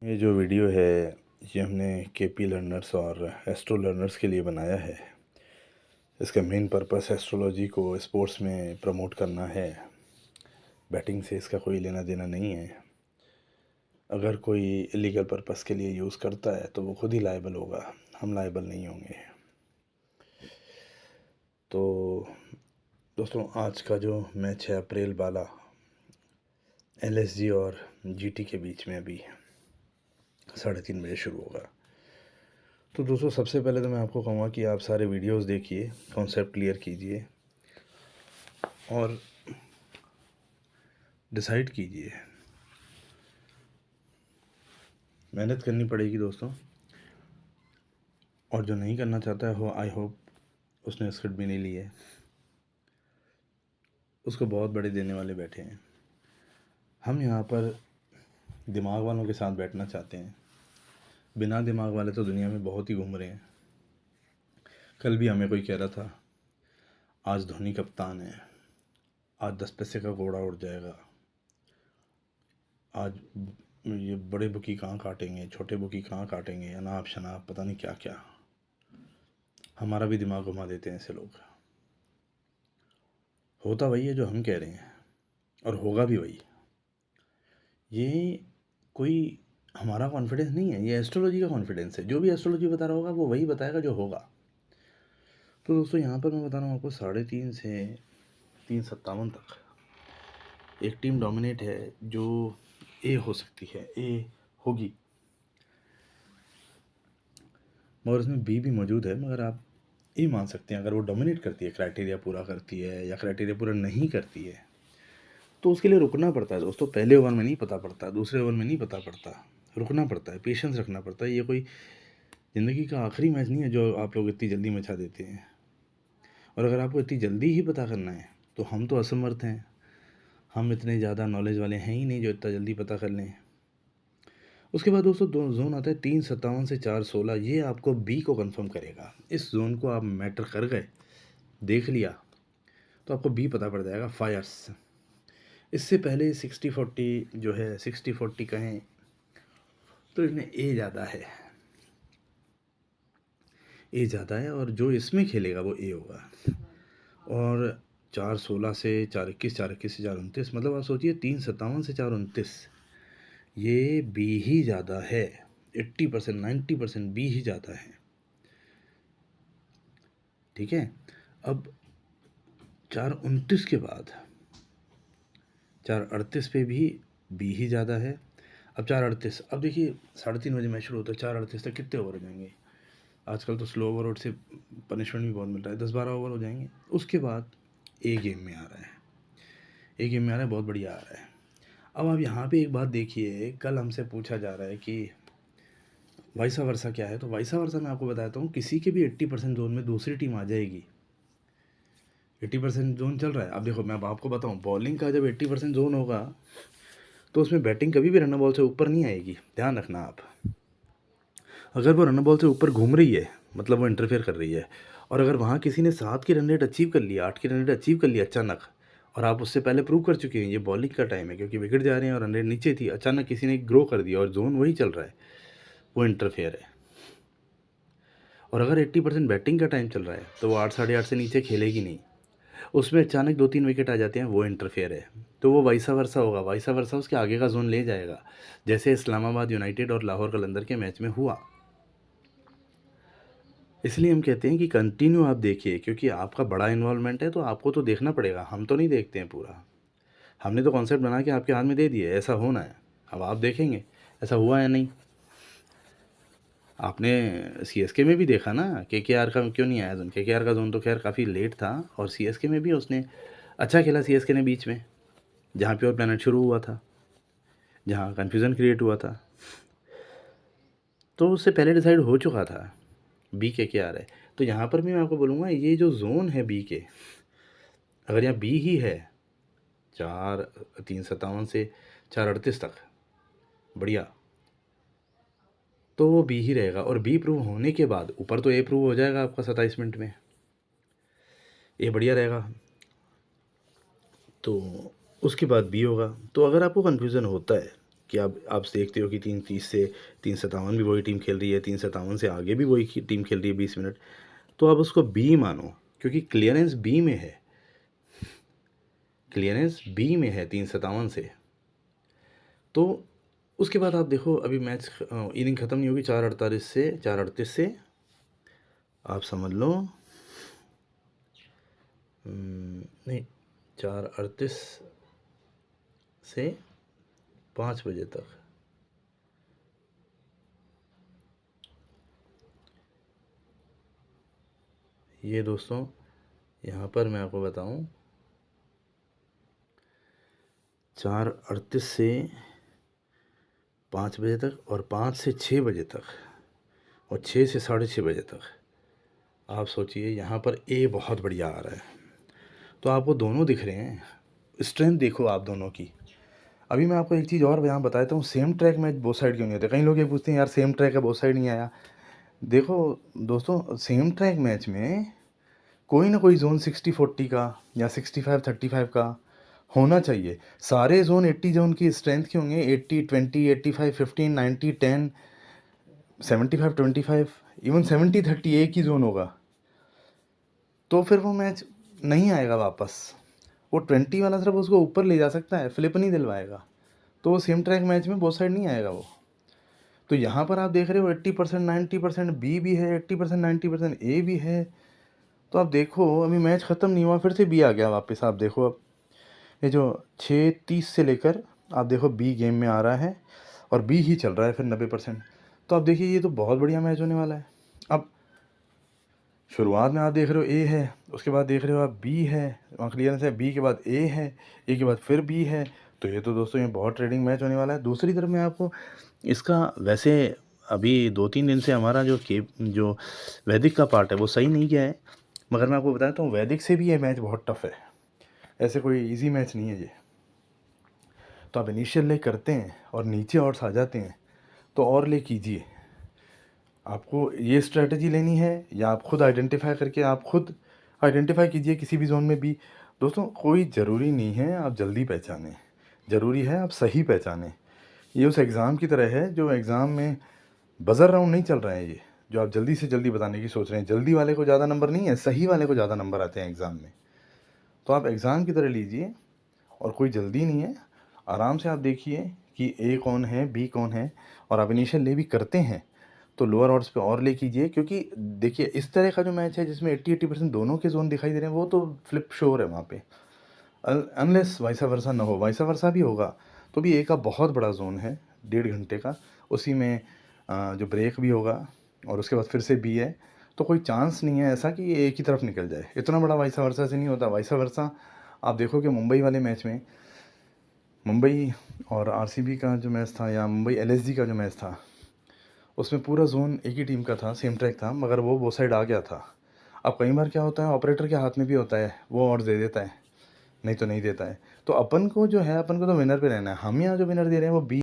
ये जो वीडियो है ये हमने केपी लर्नर्स और एस्ट्रो लर्नर्स के लिए बनाया है। इसका मेन पर्पस एस्ट्रोलॉजी को स्पोर्ट्स में प्रमोट करना है। बैटिंग से इसका कोई लेना देना नहीं है। अगर कोई इलीगल पर्पस के लिए यूज़ करता है तो वो खुद ही लायबल होगा, हम लायबल नहीं होंगे। तो दोस्तों, आज का जो मैच है अप्रैल वाला एलएसजी और जीटी के बीच में अभी 3:30 बजे शुरू होगा। तो दोस्तों, सबसे पहले तो मैं आपको कहूँगा कि आप सारे वीडियोस देखिए, कॉन्सेप्ट क्लियर कीजिए और डिसाइड कीजिए। मेहनत करनी पड़ेगी दोस्तों, और जो नहीं करना चाहता है वो आई होप उसने स्क्रिप्ट भी नहीं ली है, उसको बहुत बड़े देने वाले बैठे हैं। हम यहाँ पर दिमाग वालों के साथ बैठना चाहते हैं। बिना दिमाग वाले तो दुनिया में बहुत ही घूम रहे हैं। कल भी हमें कोई कह रहा था आज धोनी कप्तान है, आज 10 पैसे का घोड़ा उड़ जाएगा, आज ये बड़े बुकी कहाँ काटेंगे, छोटे बुकी कहाँ काटेंगे, अनाप शनाप पता नहीं क्या क्या। हमारा भी दिमाग घुमा देते हैं ऐसे लोग। होता वही है जो हम कह रहे हैं और होगा भी वही। ये कोई हमारा कॉन्फिडेंस नहीं है, ये एस्ट्रोलॉजी का कॉन्फिडेंस है। जो भी एस्ट्रोलॉजी बता रहा होगा वो वही बताएगा जो होगा। तो दोस्तों, यहाँ पर मैं बता रहा हूँ आपको 3:30 से 3:57 तक एक टीम डोमिनेट है जो ए हो सकती है, ए होगी, मगर उसमें बी भी मौजूद है। मगर आप ए मान सकते हैं अगर वो डोमिनेट करती है, क्राइटेरिया पूरा करती है या क्राइटेरिया पूरा नहीं करती है तो उसके लिए रुकना पड़ता है दोस्तों। पहले ओवर में नहीं पता पड़ता, दूसरे ओवर में नहीं पता पड़ता, रुकना पड़ता है, पेशेंस रखना पड़ता है। ये कोई ज़िंदगी का आखिरी मैच नहीं है जो आप लोग इतनी जल्दी मचा देते हैं। और अगर आपको इतनी जल्दी ही पता करना है तो हम तो असमर्थ हैं। हम इतने ज़्यादा नॉलेज वाले हैं ही नहीं जो इतना जल्दी पता कर लें। उसके बाद दोस्तों दो जोन आता है 3:57 से 4:16। ये आपको बी को कंफर्म करेगा। इस जोन को आप मैटर कर गए, देख लिया, तो आपको बी पता पड़ जाएगा, फायर्स। इससे पहले 60-40 जो है, 60-40 कहें तो इसमें ए ज़्यादा है, ए ज़्यादा है और जो इसमें खेलेगा वो ए होगा। और 4:16 से 4:21, 4:21 से 4:29, मतलब आप सोचिए 3:57 से 4:29, ये बी ही ज़्यादा है। 80%, 90% बी ही ज़्यादा है। ठीक है। अब 4:29 के बाद 4:38 पे भी बी ही ज़्यादा है। अब 4:38, अब देखिए 3:30 बजे मैच शुरू होता है, 4:38 तक कितने ओवर हो जाएंगे? आजकल तो स्लो ओवर से पनिशमेंट भी बहुत मिल रहा है, 10-12 ओवर हो जाएंगे। उसके बाद ए गेम में आ रहा है, ए गेम में आ रहा है, बहुत बढ़िया आ रहा है। अब आप यहाँ पे एक बात देखिए, कल हमसे पूछा जा रहा है कि वाइसा वर्सा क्या है, तो वाइसा वर्सा मैं आपको बताता हूँ, किसी के भी 80% जोन में दूसरी टीम आ जाएगी। 80% जोन चल रहा है। अब देखो मैं अब आपको बताऊँ, बॉलिंग का जब 80% जोन होगा तो उसमें बैटिंग कभी भी रन बॉल से ऊपर नहीं आएगी, ध्यान रखना आप। अगर वो रन बॉल से ऊपर घूम रही है मतलब वो इंटरफेयर कर रही है। और अगर वहाँ किसी ने 7 की रन रेट अचीव कर लिया, 8 की रन रेट अचीव कर लिया अचानक, और आप उससे पहले प्रूव कर चुके हैं ये बॉलिंग का टाइम है क्योंकि विकेट जा रहे हैं और रन रेट नीचे थी, अचानक किसी ने ग्रो कर दिया और जोन वही चल रहा है, वो इंटरफेयर है। और अगर 80% बैटिंग का टाइम चल रहा है तो वो 8, 8.5 से नीचे खेलेगी नहीं, उसमें अचानक 2-3 विकेट आ जाते हैं, वो इंटरफेयर है। तो वो वाइसा वर्सा होगा, वाइसा वर्सा उसके आगे का जोन ले जाएगा, जैसे इस्लामाबाद यूनाइटेड और लाहौर कलंदर के मैच में हुआ। इसलिए हम कहते हैं कि कंटिन्यू आप देखिए, क्योंकि आपका बड़ा इन्वॉल्वमेंट है तो आपको तो देखना पड़ेगा। हम तो नहीं देखते हैं पूरा, हमने तो कॉन्सेप्ट बना के आपके हाथ में दे दिए, ऐसा होना है, अब आप देखेंगे ऐसा हुआ है नहीं। आपने सीएसके में भी देखा ना, केकेआर का क्यों नहीं आया जोन? केकेआर का जोन तो खैर काफ़ी लेट था और सीएसके में भी उसने अच्छा खेला, सीएसके ने बीच में जहाँ प्योर प्लानट शुरू हुआ था, जहाँ कन्फ्यूज़न क्रिएट हुआ था, तो उससे पहले डिसाइड हो चुका था बी केकेआर है। तो यहाँ पर भी मैं आपको बोलूँगा ये जो जोन है बी के, अगर यहाँ बी ही है 3:57 से 4:38 तक, बढ़िया, तो वो बी ही रहेगा। और बी प्रूव होने के बाद ऊपर तो ए प्रूव हो जाएगा आपका 27 मिनट में, ए बढ़िया रहेगा, तो उसके बाद बी होगा। तो अगर आपको कन्फ्यूज़न होता है कि आप देखते हो कि 3:30 से 3:57 भी वही टीम खेल रही है, 3:57 से आगे भी वही टीम खेल रही है 20 मिनट, तो आप उसको बी मानो, क्योंकि क्लियरेंस बी में है, क्लियरेंस बी में है 3:57 से। तो उसके बाद आप देखो अभी मैच इनिंग ख़त्म नहीं होगी 4:38 से आप समझ लो नहीं 4:38 से 5 बजे तक। ये दोस्तों यहाँ पर मैं आपको बताऊँ 4:38 से 5 बजे तक और 5 से 6 बजे तक और 6 से 6:30 बजे तक। आप सोचिए यहाँ पर ए बहुत बढ़िया आ रहा है, तो आपको दोनों दिख रहे हैं, स्ट्रेंथ देखो आप दोनों की। अभी मैं आपको एक चीज़ और यहाँ बता देता हूँ, same track match both side क्यों नहीं होते। कई लोग ये पूछते हैं यार सेम ट्रैक है बोथ साइड नहीं आया। देखो दोस्तों सेम ट्रैक मैच में कोई ना कोई जोन 60-40 का या 65-35 का होना चाहिए। सारे जोन 80 जोन की स्ट्रेंथ के होंगे, 80-20, 85-15, 90-10, 75-25, इवन 70-30 एक ही जोन होगा, तो फिर वो मैच नहीं आएगा वापस। वो 20 वाला सिर्फ उसको ऊपर ले जा सकता है, फ्लिप नहीं दिलवाएगा, तो वो सेम ट्रैक मैच में बोथ साइड नहीं आएगा वो। तो यहाँ पर आप देख रहे हो 80%, 90% बी भी है, 80%, 90% ए भी है। तो आप देखो अभी मैच ख़त्म नहीं हुआ, फिर से बी आ गया वापस। आप देखो अब ये जो 6:30 से लेकर आप देखो बी गेम में आ रहा है और बी ही चल रहा है फिर 90%। तो आप देखिए ये तो बहुत बढ़िया मैच होने वाला है। अब शुरुआत में आप देख रहे हो ए है, उसके बाद देख रहे हो आप बी है, वहाँ क्लियरेंस है, बी के बाद ए है, ए के बाद फिर बी है। तो ये तो दोस्तों ये बहुत ट्रेडिंग मैच होने वाला है। दूसरी तरफ मैं आपको इसका वैसे अभी 2-3 दिन से हमारा जो वैदिक का पार्ट है वो सही नहीं गया है, मगर मैं आपको बताता हूँ वैदिक से भी ये मैच बहुत टफ है, ऐसे कोई इजी मैच नहीं है ये। तो आप इनिशियल ले करते हैं और नीचे और आ जाते हैं तो और ले कीजिए। आपको ये स्ट्रेटजी लेनी है या आप खुद आइडेंटिफाई कीजिए किसी भी जोन में भी। दोस्तों कोई ज़रूरी नहीं है आप जल्दी पहचानें, ज़रूरी है आप सही पहचानें। ये उस एग्ज़ाम की तरह है जो एग्ज़ाम में बज़र राउंड नहीं चल रहा है, ये जो आप जल्दी से जल्दी बताने की सोच रहे हैं। जल्दी वाले को ज़्यादा नंबर नहीं है, सही वाले को ज़्यादा नंबर आते हैं एग्ज़ाम में। तो आप एग्ज़ाम की तरह लीजिए और कोई जल्दी नहीं है, आराम से आप देखिए कि ए कौन है, बी कौन है, और आप इनिशियल ले भी करते हैं तो लोअर ऑड्स पे और ले कीजिए। क्योंकि देखिए इस तरह का जो मैच है जिसमें 80% दोनों के जोन दिखाई दे रहे हैं वो तो फ्लिप श्योर है वहाँ पे, अनलेस वाइसा वर्सा ना हो। वाइसा वर्सा भी होगा तो भी ए का बहुत बड़ा जोन है 1.5 घंटे का, उसी में जो ब्रेक भी होगा और उसके बाद फिर से बी है। तो कोई चांस नहीं है ऐसा कि ये एक ही तरफ निकल जाए, इतना बड़ा वाइसा वर्सा से नहीं होता। वाइसा वर्सा आप देखो कि मुंबई वाले मैच में, मुंबई और आरसीबी का जो मैच था या मुंबई एलएसजी का जो मैच था, उसमें पूरा जोन एक ही टीम का था, सेम ट्रैक था, मगर वो साइड आ गया था। अब कई बार क्या होता है ऑपरेटर के हाथ में भी होता है, वो और दे देता है, नहीं तो नहीं देता है। तो अपन को जो है अपन को तो विनर पे रहना है। हम यहाँ जो विनर दे रहे हैं वो बी